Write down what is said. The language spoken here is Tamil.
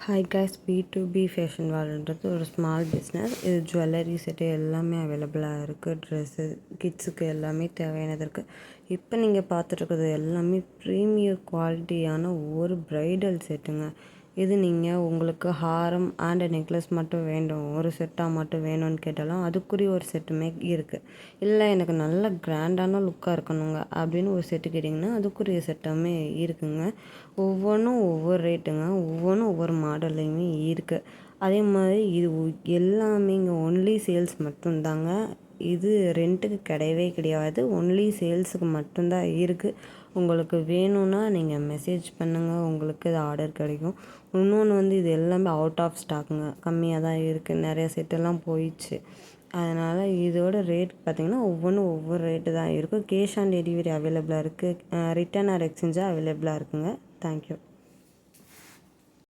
ஹாய் கைஸ், B2B ஃபேஷன் வேர்ல்டுன்றது ஒரு ஸ்மால் பிஸ்னஸ். இது ஜுவல்லரி செட்டு எல்லாமே அவைலபிளாக இருக்குது. ட்ரெஸ்ஸு கிட்ஸுக்கு எல்லாமே தேவையானது இருக்குது. இப்போ நீங்கள் பார்த்துட்ருக்குறது எல்லாமே ப்ரீமியம் குவாலிட்டியான ஒரு ப்ரைடல் செட்டுங்க. இது நீங்கள் உங்களுக்கு ஹாரம் அண்ட் நெக்லஸ் மட்டும் வேண்டும், ஒரு செட்டாக மட்டும் வேணும்னு கேட்டாலும் அதுக்குரிய ஒரு செட்டுமே இருக்குது. இல்லை எனக்கு நல்ல கிராண்டான லுக்காக இருக்கணுங்க அப்படின்னு ஒரு செட்டு கேட்டிங்கன்னா அதுக்குரிய செட்டாமே இருக்குங்க. ஒவ்வொன்றும் ஒவ்வொரு ரேட்டுங்க, ஒவ்வொன்றும் ஒவ்வொரு மாடல்லையுமே இருக்குது. அதே மாதிரி இது எல்லாமே இங்கே ஒன்லி சேல்ஸ் மட்டும்தாங்க. இது ரெண்ட்டுக்கு கிடையவே கிடையாது. ஒன்லி சேல்ஸுக்கு மட்டும்தான் இருக்குது. உங்களுக்கு வேணும்னா நீங்கள் மெசேஜ் பண்ணுங்கள், உங்களுக்கு இது ஆர்டர் கிடைக்கும். இன்னொன்று வந்து இது எல்லாமே அவுட் ஆஃப் ஸ்டாக்குங்க, கம்மியாக தான் இருக்குது. நிறைய செட்டெல்லாம் போயிடுச்சு. அதனால் இதோட ரேட் பார்த்திங்கன்னா ஒவ்வொன்றும் ஒவ்வொரு ரேட்டு தான் இருக்கும். கேஷ் ஆன் டெலிவரி அவைலபிளாக இருக்குது. ரிட்டன் ஆர் எக்ஸ்சேஞ்சாக அவைலபிளாக இருக்குங்க. தேங்க்யூ.